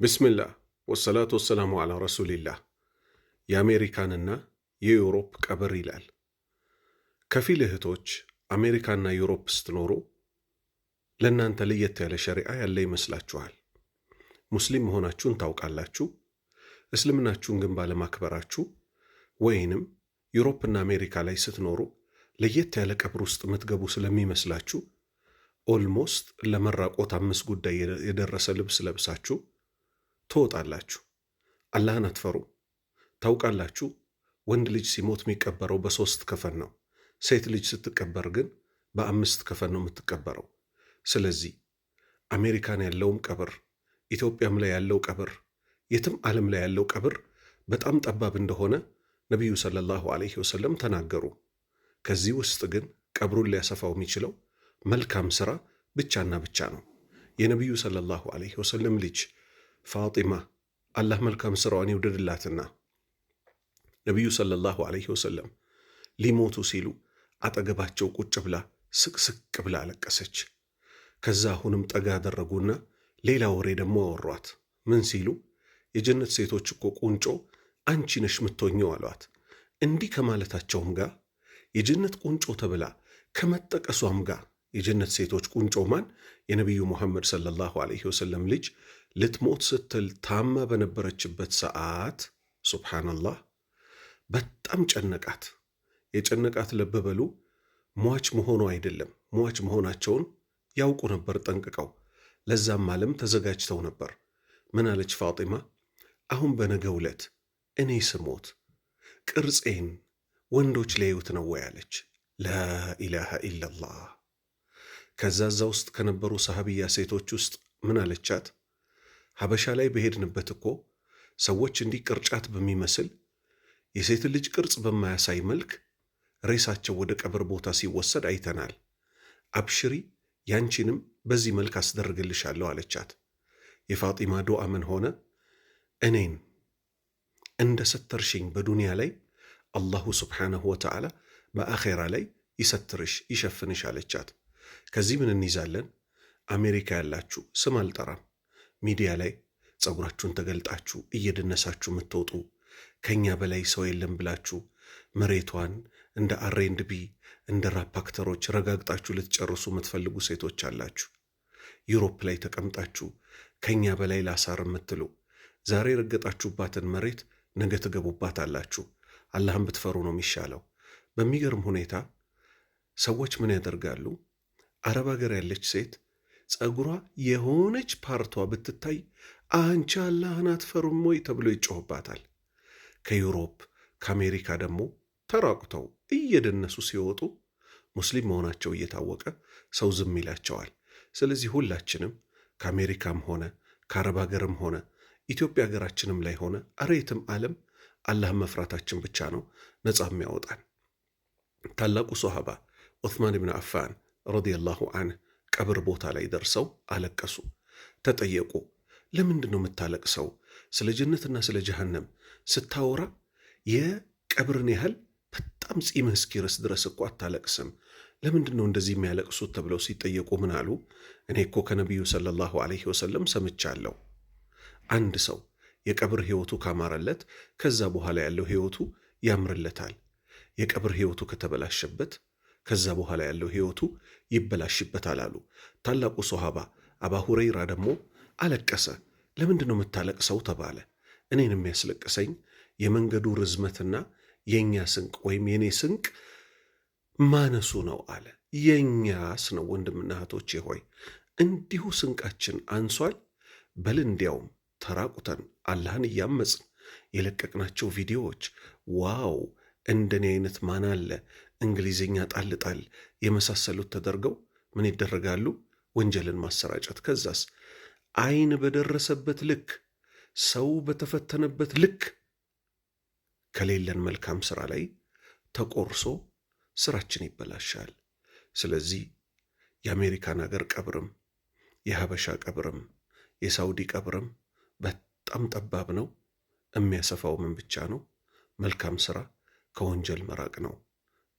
ብስምላህ ወሰላቱ ወሰላሙ ዓላ ረሱሊላህ። የአሜሪካንና የዩሮፕ ቀብር ይላል። ከፊል እህቶች አሜሪካና ዩሮፕ ስትኖሩ ለእናንተ ለየት ያለ ሸሪዓ ያለ ይመስላችኋል። ሙስሊም መሆናችሁን ታውቃላችሁ። እስልምናችሁን ግን ባለማክበራችሁ ወይንም ዩሮፕና አሜሪካ ላይ ስትኖሩ ለየት ያለ ቀብር ውስጥ የምትገቡ ስለሚመስላችሁ ኦልሞስት ለመራቆት 5 ጉዳይ የደረሰ ልብስ ለብሳችሁ ትወጣላችሁ። አላህን አትፈሩ። ታውቃላችሁ ወንድ ልጅ ሲሞት የሚቀበረው በ3 ከፈን ነው። ሴት ልጅ ስትቀበር ግን በ5 ከፈን ነው የምትቀበረው። ስለዚህ አሜሪካን ያለውም ቀብር፣ ኢትዮጵያም ላይ ያለው ቀብር፣ የትም ዓለም ላይ ያለው ቀብር በጣም ጠባብ እንደሆነ ነቢዩ ሰለላሁ ዐለይሂ ወሰለም ተናገሩ። ከዚህ ውስጥ ግን ቀብሩን ሊያሰፋው የሚችለው መልካም ሥራ ብቻና ብቻ ነው። የነቢዩ ሰለላሁ ዐለይሂ ወሰለም ልጅ ፋጢማ አላህ መልካም ሥራዋን ይውደድላትና ነቢዩ ሰለላሁ ዐለይሂ ወሰለም ሊሞቱ ሲሉ አጠገባቸው ቁጭ ብላ ስቅስቅ ብላ አለቀሰች። ከዛ አሁንም ጠጋ አደረጉና ሌላ ወሬ ደግሞ አወሯት። ምን ሲሉ የጀነት ሴቶች እኮ ቁንጮ አንቺ ነሽ ምትሆኘው አሏት። እንዲህ ከማለታቸውም ጋር የጀነት ቁንጮ ተብላ ከመጠቀሷም ጋር የጀነት ሴቶች ቁንጮ ማን? የነቢዩ ሙሐመድ ሰለላሁ ዐለይሂ ወሰለም ልጅ ልትሞት ስትል ታማ በነበረችበት ሰዓት ሱብሓነላህ በጣም ጨነቃት። የጨነቃት ልብ በሉ ሟች መሆኑ አይደለም፣ ሟች መሆናቸውን ያውቁ ነበር ጠንቅቀው። ለዛም ዓለም ተዘጋጅተው ነበር። ምን አለች ፋጢማ? አሁን በነገው ዕለት እኔ ስሞት ቅርጼን ወንዶች ሊያዩት ነው ወይ አለች። ላኢላሃ ኢለላህ። ከዛ ውስጥ ከነበሩ ሰሃቢያ ሴቶች ውስጥ ምን አለቻት? ሀበሻ ላይ በሄድንበት እኮ ሰዎች እንዲህ ቅርጫት በሚመስል የሴት ልጅ ቅርጽ በማያሳይ መልክ ሬሳቸው ወደ ቀብር ቦታ ሲወሰድ አይተናል። አብሽሪ ያንቺንም በዚህ መልክ አስደርግልሻለሁ አለቻት። የፋጢማ ዱዓ ምን ሆነ? እኔን እንደ ሰተርሽኝ በዱንያ ላይ አላሁ ስብሓነሁ ወተዓላ በአኼራ ላይ ይሰትርሽ ይሸፍንሽ አለቻት። ከዚህ ምን እንይዛለን? አሜሪካ ያላችሁ ስም አልጠራም፣ ሚዲያ ላይ ፀጉራችሁን ተገልጣችሁ እየደነሳችሁ የምትወጡ ከኛ በላይ ሰው የለም ብላችሁ መሬቷን እንደ R&B እንደ ራፕ አክተሮች ረጋግጣችሁ ልትጨርሱ የምትፈልጉ ሴቶች አላችሁ። ዩሮፕ ላይ ተቀምጣችሁ ከኛ በላይ ላሳር የምትሉ ዛሬ ረገጣችሁባትን መሬት ነገ ትገቡባት አላችሁ። አላህን ብትፈሩ ነው የሚሻለው። በሚገርም ሁኔታ ሰዎች ምን ያደርጋሉ? አረብ ሀገር ያለች ሴት ፀጉሯ የሆነች ፓርቷ ብትታይ አንቺ አላህን አትፈሩም ወይ ተብሎ ይጮህባታል። ከዩሮፕ ከአሜሪካ ደግሞ ተራቁተው እየደነሱ ሲወጡ ሙስሊም መሆናቸው እየታወቀ ሰው ዝም ይላቸዋል። ስለዚህ ሁላችንም ከአሜሪካም ሆነ ከአረብ ሀገርም ሆነ ኢትዮጵያ ሀገራችንም ላይ ሆነ አሬትም ዓለም አላህን መፍራታችን ብቻ ነው ነፃ የሚያወጣን። ታላቁ ሶሃባ ዑስማን ብን አፋን ረዲየላሁ አንህ ቀብር ቦታ ላይ ደርሰው አለቀሱ። ተጠየቁ፣ ለምንድን ነው የምታለቅሰው? ስለ ጀነትና ስለ ጀሃነም ስታወራ የቀብርን ያህል በጣም ጺምህ እስኪርስ ድረስ እኮ አታለቅስም። ለምንድን ነው እንደዚህ የሚያለቅሱት? ተብለው ሲጠየቁ ምን አሉ? እኔ እኮ ከነቢዩ ሰለላሁ ዐለይሂ ወሰለም ሰምቻለሁ። አንድ ሰው የቀብር ሕይወቱ ካማረለት ከዛ በኋላ ያለው ሕይወቱ ያምርለታል። የቀብር ሕይወቱ ከተበላሸበት ከዛ በኋላ ያለው ሕይወቱ ይበላሽበታል አሉ። ታላቁ ሶሃባ አባ ሁረይራ ደግሞ አለቀሰ። ለምንድን ነው የምታለቅሰው ተባለ። እኔን የሚያስለቅሰኝ የመንገዱ ርዝመትና የእኛ ስንቅ ወይም የኔ ስንቅ ማነሱ ነው አለ። የእኛስ ነው ወንድምና እህቶቼ ሆይ እንዲሁ ስንቃችን አንሷል። በል እንዲያውም ተራቁተን አላህን እያመፅን የለቀቅናቸው ቪዲዮዎች ዋው እንደኔ አይነት ማን አለ እንግሊዝኛ ጣልጣል የመሳሰሉት ተደርገው ምን ይደረጋሉ? ወንጀልን ማሰራጨት። ከዛስ አይን በደረሰበት ልክ ሰው በተፈተነበት ልክ ከሌለን መልካም ሥራ ላይ ተቆርሶ ስራችን ይበላሻል። ስለዚህ የአሜሪካን ሀገር ቀብርም የሀበሻ ቀብርም የሳውዲ ቀብርም በጣም ጠባብ ነው። የሚያሰፋው ምን ብቻ ነው? መልካም ሥራ ከወንጀል መራቅ ነው።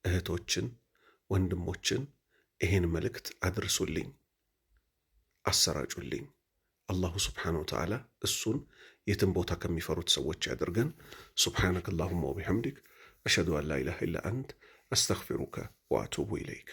እህቶችን ወንድሞችን ይሄን መልእክት አድርሱልኝ፣ አሰራጩልኝ። አላሁ ስብሓነሁ ወተዓላ እሱን የትም ቦታ ከሚፈሩት ሰዎች ያድርገን። ሱብሓነከ አላሁመ ወቢሐምዲክ አሽሀዱ አን ላ ኢላሃ ኢላ አንት አስተግፊሩከ ወአቱቡ ኢለይክ።